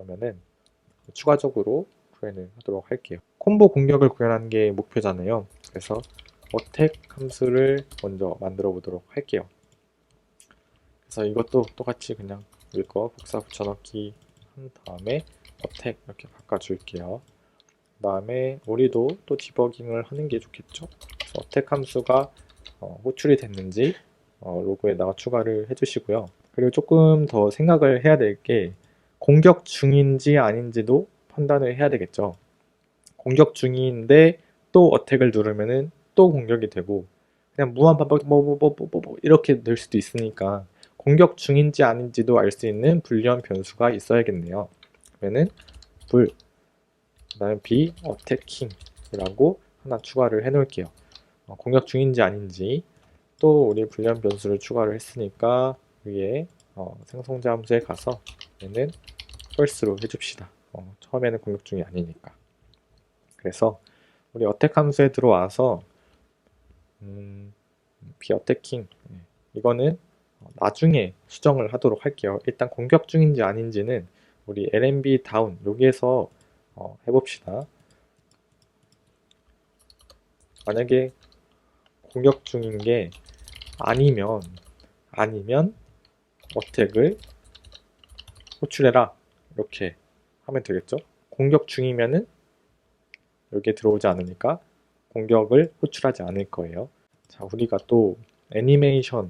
그러면은 추가적으로 구현을 하도록 할게요. 콤보 공격을 구현하는 게 목표잖아요. 그래서 어택 함수를 먼저 만들어 보도록 할게요. 그래서 이것도 똑같이 그냥 우리 거 복사 붙여넣기 한 다음에 어택 이렇게 바꿔줄게요. 그 다음에 우리도 또 디버깅을 하는 게 좋겠죠. 그래서 어택 함수가 호출이 됐는지 로그에다가 추가를 해주시고요. 그리고 조금 더 생각을 해야 될 게 공격 중인지 아닌지도 판단을 해야 되겠죠. 공격 중인데 또 어택을 누르면은 또 공격이 되고 그냥 무한 반복 이렇게 될 수도 있으니까 공격 중인지 아닌지도 알 수 있는 불리한 변수가 있어야겠네요. 그러면은 불 그다음에 b 어태킹이라고 하나 추가를 해 놓을게요. 공격 중인지 아닌지 또 우리 불리한 변수를 추가를 했으니까 위에 생성자 함수에 가서 얘는 false로 해줍시다. 처음에는 공격 중이 아니니까. 그래서 우리 어택 함수에 들어와서 비어태킹 이거는 나중에 수정을 하도록 할게요. 일단 공격 중인지 아닌지는 우리 lmb 다운 여기에서 해봅시다. 만약에 공격 중인 게 아니면 어택을 호출해라 이렇게 하면 되겠죠. 공격 중이면은 여기에 들어오지 않으니까 공격을 호출하지 않을 거예요. 자, 우리가 또 애니메이션을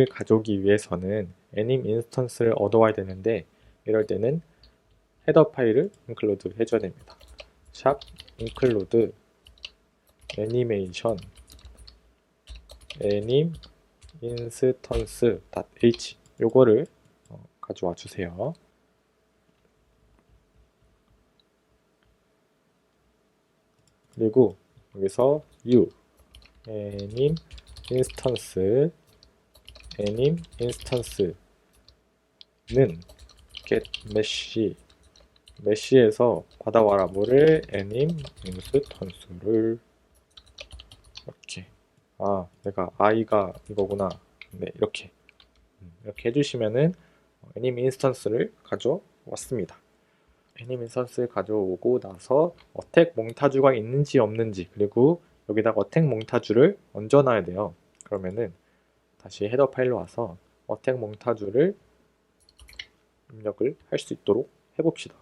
가져오기 위해서는 애님 인스턴스를 얻어와야 되는데 이럴 때는 헤더 파일을 인클루드 해줘야 됩니다. 샵 include 애니메이션 애님 instance.h 요거를 가져와 주세요. 그리고 여기서 u 애님 인스턴스 애님 인스턴스는 get 메시에서 받아와라 뭐를 애님 인스턴스를 이렇게 내가 i가 이거구나 네 이렇게 해주시면은 애님 인스턴스를 가져왔습니다. 애님 인스턴스를 가져오고 나서 어택 몽타주가 있는지 없는지 그리고 여기다가 어택 몽타주를 얹어놔야 돼요. 그러면은 다시 헤더 파일로 와서 어택 몽타주를 입력을 할 수 있도록 해봅시다.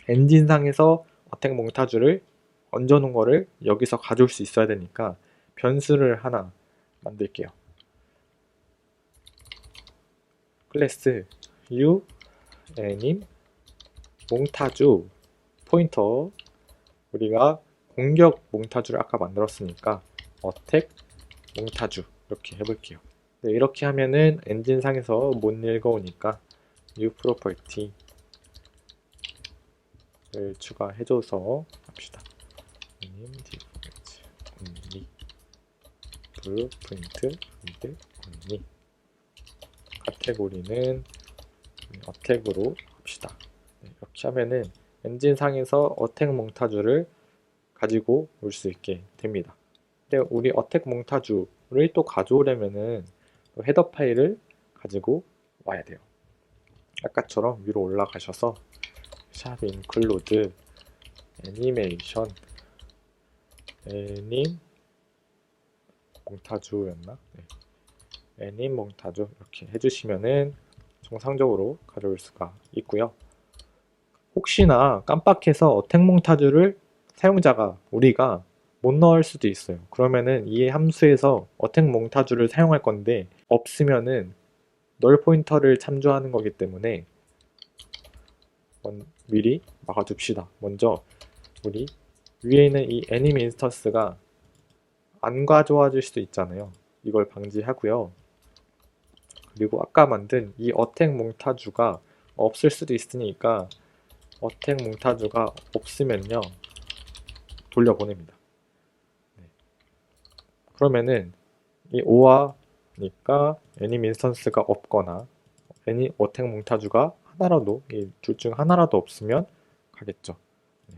엔진상에서 어택 몽타주를 얹어놓은 거를 여기서 가져올 수 있어야 되니까 변수를 하나 만들게요. 클래스 u 애님 몽타주 포인터 우리가 공격 몽타주를 아까 만들었으니까 어택 몽타주 이렇게 해볼게요. 네, 이렇게 하면은 엔진상에서 못 읽어오니까 new property를 추가해줘서 합시다. only blueprint only 카테고리는 어택으로 합시다. 네, 이렇게 하면은 엔진상에서 어택 몽타주를 가지고 올 수 있게 됩니다. 근데 우리 어택 몽타주를 또 가져오려면은 헤더 파일을 가지고 와야 돼요. 아까처럼 위로 올라가셔서 샵 include 애니메이션 애님 몽타주였나? 네. 애님 몽타주 이렇게 해주시면은 정상적으로 가져올 수가 있고요. 혹시나 깜빡해서 어택 몽타주를 사용자가 우리가 못 넣을 수도 있어요. 그러면은 이 함수에서 어택 몽타주를 사용할 건데 없으면은 널 포인터를 참조하는 거기 때문에 미리 막아둡시다. 먼저 우리 위에 있는 이 애님 인스턴스가 안 가져와질 수도 있잖아요. 이걸 방지하고요. 그리고 아까 만든 이 어택 몽타주가 없을 수도 있으니까 어택 몽타주가 없으면요 돌려보냅니다. 네. 그러면은 이 오아니까 애님 인스턴스가 없거나 애니 어택 몽타주가 하나라도 이 둘 중 하나라도 없으면 가겠죠. 네.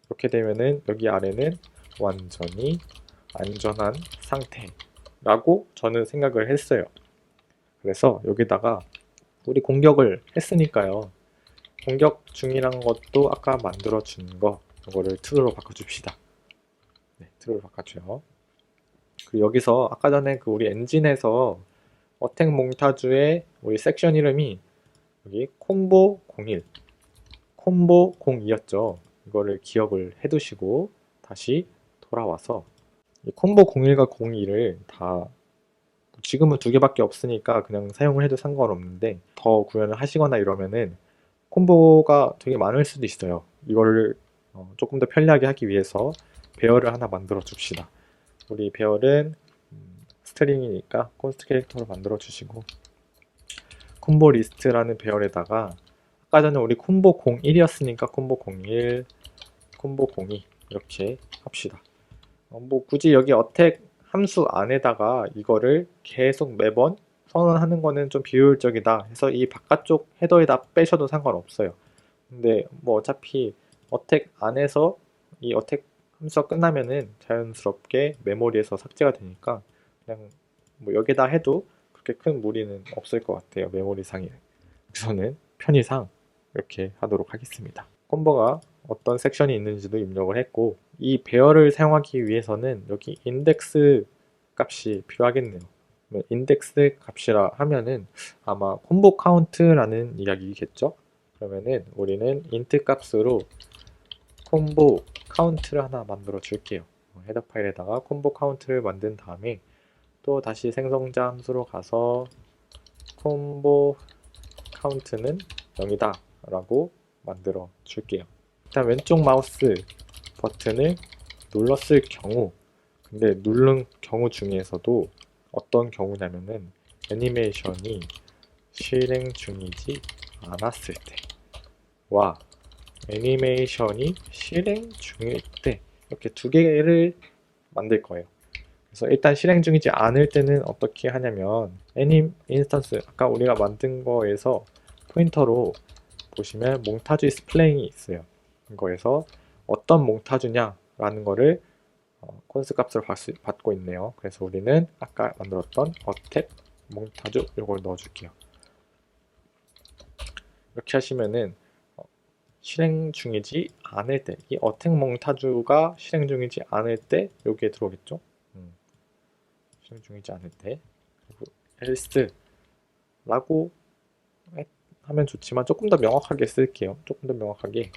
이렇게 되면은 여기 아래는 완전히 안전한 상태라고 저는 생각을 했어요. 그래서 여기다가 우리 공격을 했으니까요. 공격 중이란 것도 아까 만들어 준 거 이거를 true로 바꿔줍시다. 네, true로 바꿔줘요. 그리고 여기서 아까 전에 그 우리 엔진에서 어택 몽타주의 우리 섹션 이름이 여기 콤보 01, 콤보 02였죠. 이거를 기억을 해두시고 다시 돌아와서 이 콤보 01과 02를 다 지금은 두 개밖에 없으니까 그냥 사용을 해도 상관없는데 더 구현을 하시거나 이러면은 콤보가 되게 많을 수도 있어요. 이거를 조금 더 편리하게 하기 위해서 배열을 하나 만들어 줍시다. 우리 배열은 스트링이니까 콘스트 캐릭터로 만들어 주시고 콤보 리스트라는 배열에다가 아까 전에 우리 콤보 01이었으니까 콤보 01, 콤보 02 이렇게 합시다. 뭐 굳이 여기 어택 함수 안에다가 이거를 계속 매번 선언하는 거는 좀 비효율적이다 해서 이 바깥쪽 헤더에다 빼셔도 상관없어요. 근데 뭐 어차피 어택 안에서 이 어택 함수가 끝나면은 자연스럽게 메모리에서 삭제가 되니까 그냥 뭐 여기다 해도 그렇게 큰 무리는 없을 것 같아요. 메모리상에. 우선은 편의상 이렇게 하도록 하겠습니다. 콤보가 어떤 섹션이 있는지도 입력을 했고 이 배열을 사용하기 위해서는 여기 인덱스 값이 필요하겠네요. 인덱스 값이라 하면은 아마 콤보 카운트라는 이야기겠죠? 그러면은 우리는 int 값으로 콤보 카운트를 하나 만들어 줄게요. 헤더 파일에다가 콤보 카운트를 만든 다음에 또 다시 생성자 함수로 가서 콤보 카운트는 0이다 라고 만들어 줄게요. 일단 왼쪽 마우스 버튼을 눌렀을 경우 근데 누른 경우 중에서도 어떤 경우냐면은 애니메이션이 실행 중이지 않았을 때와 애니메이션이 실행 중일 때 이렇게 두 개를 만들 거예요. 그래서 일단 실행 중이지 않을 때는 어떻게 하냐면 애님 인스턴스 아까 우리가 만든 거에서 포인터로 보시면 몽타주 디스플레이이 있어요. 이거에서 어떤 몽타주냐 라는 거를 콘스 값으로 받고 있네요. 그래서 우리는 아까 만들었던 어택 몽타주 이걸 넣어줄게요. 이렇게 하시면은 실행 중이지 않을 때, 이 어택 몽타주가 실행 중이지 않을 때 여기에 들어오겠죠? 실행 중이지 않을 때 그리고 else라고 하면 좋지만 조금 더 명확하게 쓸게요. 조금 더 명확하게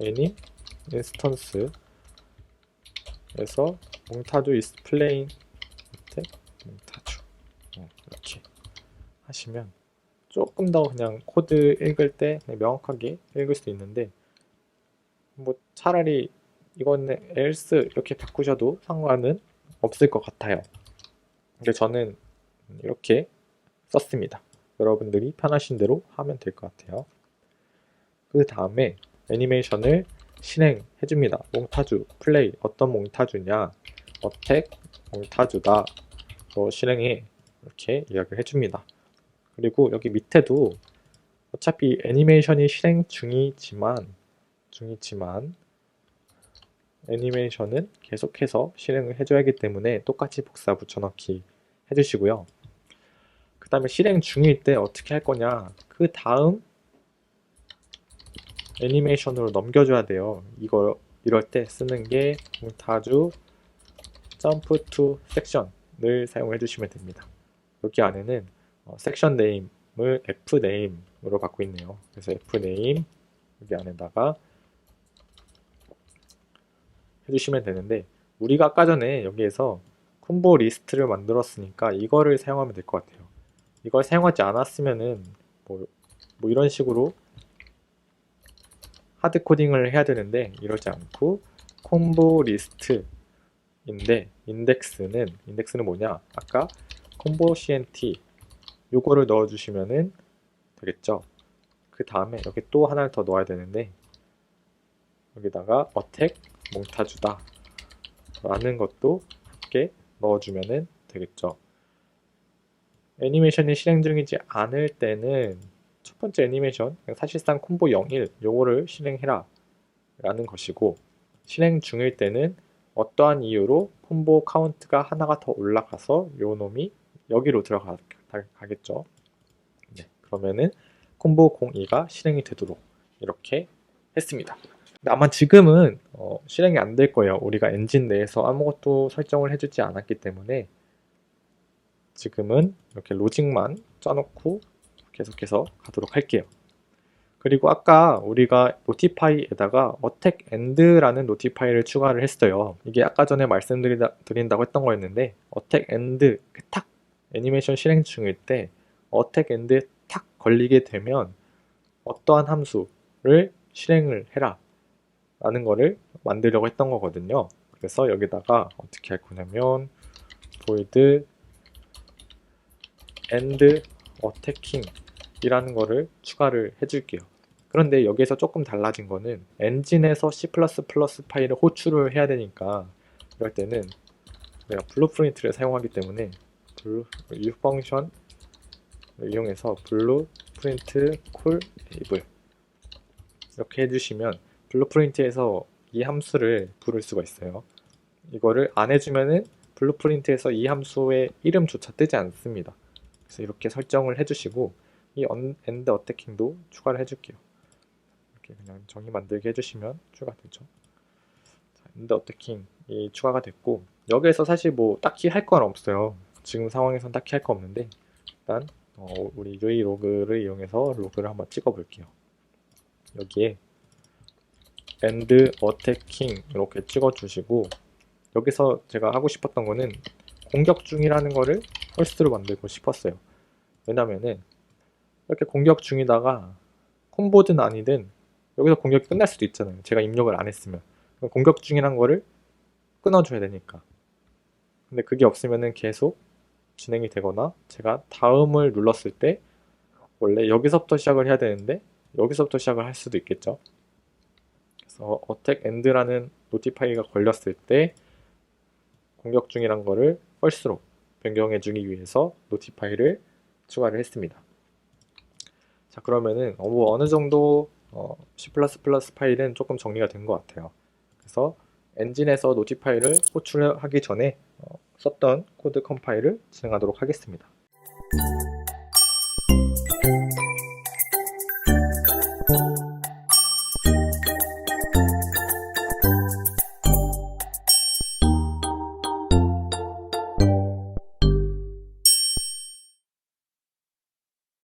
any instance에서 몽타주 is playing 몽타주 이렇게 하시면 조금 더 그냥 코드 읽을 때 명확하게 읽을 수 있는데 뭐 차라리 이거는 else 이렇게 바꾸셔도 상관은 없을 것 같아요. 근데 저는 이렇게 썼습니다. 여러분들이 편하신 대로 하면 될 것 같아요. 그 다음에 애니메이션을 실행해 줍니다. 몽타주 플레이 어떤 몽타주냐 어택 몽타주다 실행해 이렇게 이야기를 해줍니다. 그리고 여기 밑에도 어차피 애니메이션이 실행 중이지만 애니메이션은 계속해서 실행을 해줘야 하기 때문에 똑같이 복사 붙여넣기 해주시고요. 그 다음에 실행 중일 때 어떻게 할 거냐 그 다음 애니메이션으로 넘겨줘야 돼요. 이럴 때 쓰는 게 몽타주 jump to section을 사용해 주시면 됩니다. 여기 안에는 섹션 네임을 fname으로 갖고 있네요. 그래서 fname 여기 안에다가 해주시면 되는데 우리가 아까 전에 여기에서 콤보 리스트를 만들었으니까 이거를 사용하면 될 것 같아요. 이걸 사용하지 않았으면은 뭐 이런 식으로 하드 코딩을 해야 되는데 이러지 않고 콤보 리스트인데 인덱스는 뭐냐 아까 콤보 cnt 요거를 넣어주시면은 되겠죠. 그 다음에 여기 또 하나를 더 넣어야 되는데 여기다가 어택 몽타주다 라는 것도 함께 넣어주면은 되겠죠. 애니메이션이 실행 중이지 않을 때는 첫 번째 애니메이션 사실상 콤보 01 요거를 실행해라 라는 것이고 실행 중일 때는 어떠한 이유로 콤보 카운트가 하나가 더 올라가서 요 놈이 여기로 들어가겠죠. 네, 그러면은 콤보 02가 실행이 되도록 이렇게 했습니다. 근데 아마 지금은 실행이 안 될 거예요. 우리가 엔진 내에서 아무것도 설정을 해주지 않았기 때문에 지금은 이렇게 로직만 짜놓고 계속해서 가도록 할게요. 그리고 아까 우리가 노티파이에다가 attack end라는 노티파이를 추가를 했어요. 이게 아까 전에 말씀드린다고 했던 거였는데 attack end 탁 애니메이션 실행 중일 때 attack end 탁 걸리게 되면 어떠한 함수를 실행을 해라 라는 거를 만들려고 했던 거거든요. 그래서 여기다가 어떻게 할 거냐면 void end attacking 이라는 거를 추가를 해줄게요. 그런데 여기에서 조금 달라진 거는 엔진에서 C++ 파일을 호출을 해야 되니까 이럴 때는 내가 블루프린트를 사용하기 때문에 u 펑션을 이용해서 블루프린트 콜 테이블 이렇게 해주시면 블루프린트에서 이 함수를 부를 수가 있어요. 이거를 안 해주면은 블루프린트에서 이 함수의 이름조차 뜨지 않습니다. 그래서 이렇게 설정을 해주시고 이 end attacking도 추가를 해줄게요. 이렇게 그냥 정의 만들게 해주시면 추가되죠. end attacking이 추가가 됐고 여기에서 사실 뭐 딱히 할 건 없어요. 지금 상황에선 딱히 할 거 없는데 일단 우리 UI 로그를 이용해서 로그를 한번 찍어 볼게요. 여기에 end attacking 이렇게 찍어 주시고 여기서 제가 하고 싶었던 거는 공격 중이라는 거를 first로 만들고 싶었어요. 왜냐면은 이렇게 공격 중이다가 콤보든 아니든 여기서 공격이 끝날 수도 있잖아요. 제가 입력을 안 했으면 공격 중이란 거를 끊어줘야 되니까. 근데 그게 없으면은 계속 진행이 되거나 제가 다음을 눌렀을 때 원래 여기서부터 시작을 해야 되는데 여기서부터 시작을 할 수도 있겠죠. 그래서 attack end라는 노티파이가 걸렸을 때 공격 중이란 거를 false로 변경해 주기 위해서 노티파이를 추가를 했습니다. 자, 그러면은 뭐 어느 정도 C++ 파일은 조금 정리가 된 것 같아요. 그래서 엔진에서 노티파이를 호출하기 전에 썼던 코드 컴파일을 진행하도록 하겠습니다.